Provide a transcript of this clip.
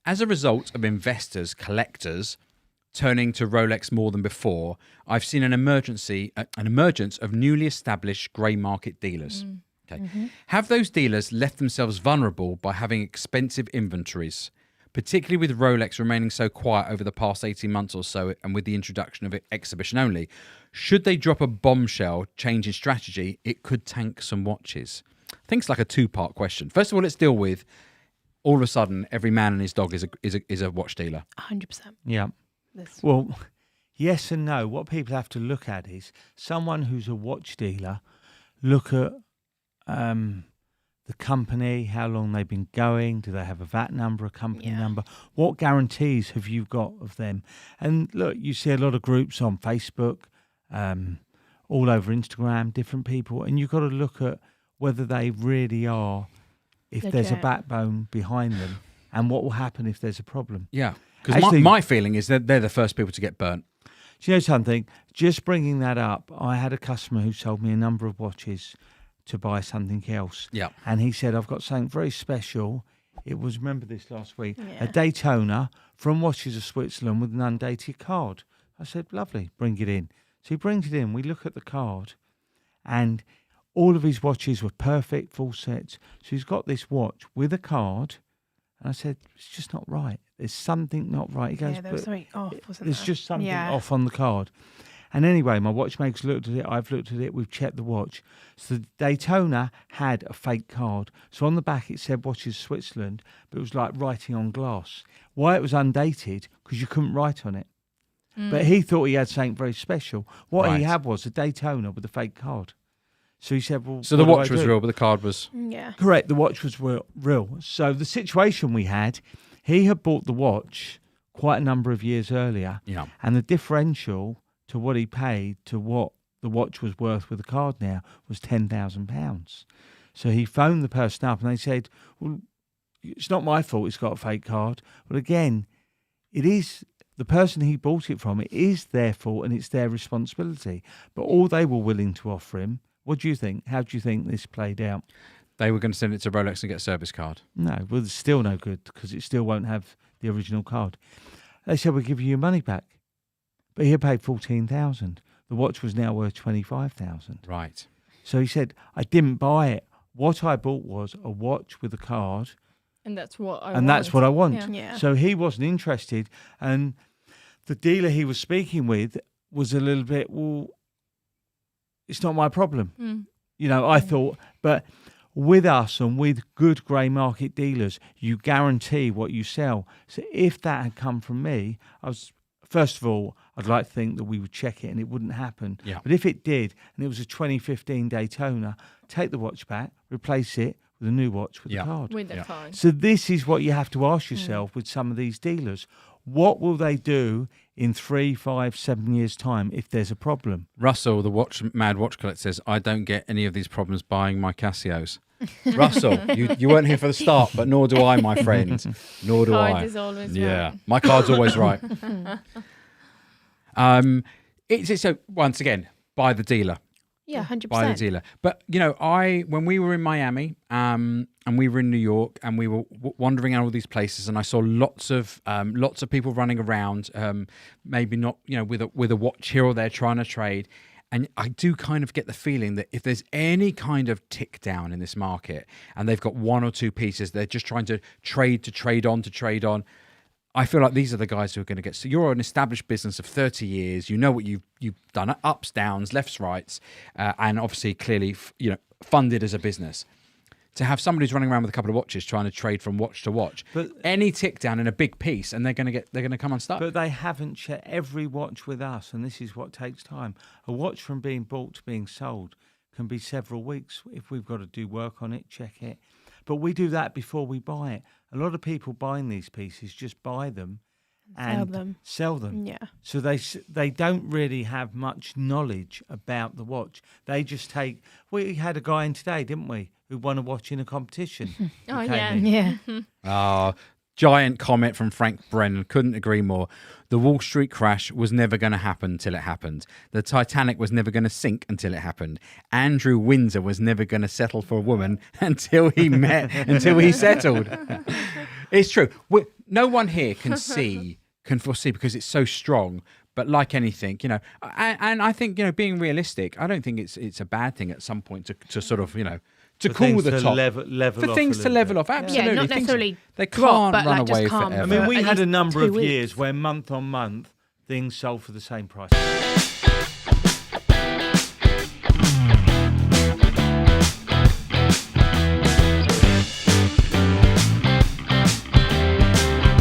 As a result of investors, collectors turning to Rolex more than before, I've seen an emergence of newly established grey market dealers. Okay. Have those dealers left themselves vulnerable by having expensive inventories, particularly with Rolex remaining so quiet over the past 18 months or so, and with the introduction of exhibition only? Should they drop a bombshell change in strategy, it could tank some watches. I think it's like a two-part question. First of all, let's deal with, all of a sudden, every man and his dog is a watch dealer. 100%. Yeah. Well, yes and no. What people have to look at is someone who's a watch dealer, look at the company, how long they've been going, do they have a VAT number, a company number, what guarantees have you got of them? And look, you see a lot of groups on Facebook, all over Instagram, different people, and you've got to look at whether they really are, if there's a backbone behind them, and what will happen if there's a problem. Yeah. Because my feeling is that they're the first people to get burnt. Do you know something? Just bringing that up, I had a customer who sold me a number of watches to buy something else. Yeah. And he said, I've got something very special. It was, remember this last week, a Daytona from Watches of Switzerland with an undated card. I said, lovely, bring it in. So he brings it in. We look at the card, and all of his watches were perfect, full sets. So he's got this watch with a card. And I said, it's just not right. There's something not right. He goes, there was something off, wasn't there's there? just something off on the card. And anyway, my watchmaker's looked at it. I've looked at it. We've checked the watch. So the Daytona had a fake card. So on the back it said Watches Switzerland, but it was like writing on glass. Why it was undated? Because you couldn't write on it. But he thought he had something very special. What he had was a Daytona with a fake card. So he said, well, so the watch was real, but the card was... Yeah. Correct, the watch was real. So the situation we had, he had bought the watch quite a number of years earlier. Yeah. And the differential to what he paid to what the watch was worth with the card now was £10,000. So he phoned the person up and they said, well, it's not my fault it's got a fake card. But again, it is... the person he bought it from, it is their fault and it's their responsibility. But all they were willing to offer him, what do you think? How do you think this played out? They were going to send it to Rolex and get a service card. No, well, it's still no good because it still won't have the original card. They said, we'll give you your money back. But he had paid $14,000. The watch was now worth $25,000. Right. So he said, I didn't buy it. What I bought was a watch with a card. And that's what I That's what I want. Yeah. So he wasn't interested. And the dealer he was speaking with was a little bit, well, it's not my problem. You know, I thought, but with us and with good grey market dealers, you guarantee what you sell. So if that had come from me, first of all, I'd like to think that we would check it and it wouldn't happen. Yeah. But if it did, and it was a 2015 Daytona, take the watch back, replace it with a new watch with the card. With the card. So this is what you have to ask yourself with some of these dealers. What will they do in 3, 5, 7 years' time if there's a problem? Russell, the mad watch collector, says, I don't get any of these problems buying my Casios. Russell, you weren't here for the start, but nor do I, my friend. Nor do Card I. is always Yeah, right. my card's always right. It's so once again, by the dealer. Yeah, 100%. By the dealer. But you know, when we were in Miami, and we were in New York, and we were wandering out all these places, and I saw lots of people running around, maybe not, you know, with a watch here or there trying to trade. And I do kind of get the feeling that if there's any kind of tick down in this market, and they've got one or two pieces, they're just trying to trade on. I feel like these are the guys who are going to get. So you're an established business of 30 years. You know what you've done, ups, downs, lefts, rights, and obviously clearly, you know, funded as a business. To have somebody who's running around with a couple of watches trying to trade from watch to watch, but any tick down in a big piece, and they're going to come unstuck. But they haven't checked every watch with us, and this is what takes time. A watch from being bought to being sold can be several weeks if we've got to do work on it, check it. But we do that before we buy it. A lot of people buying these pieces just buy them and sell them. Yeah. So they don't really have much knowledge about the watch. They just take. We had a guy in today, didn't we, who won a watch in a competition? Oh, yeah. Yeah. Giant comment from Frank Brennan. Couldn't agree more. The Wall Street crash was never going to happen till it happened. The Titanic was never going to sink until it happened. Andrew Windsor was never going to settle for a woman until he settled. It's true. no one here can foresee because it's so strong. But like anything, and I think, being realistic, I don't think it's a bad thing at some point to sort of, to cool the top. Level for off things to level off. Absolutely. Yeah, not Things- necessarily they drop, can't but, run like, just away calm. forever. I mean, we at had a least number 2 of weeks. years where month on month things sold for the same price.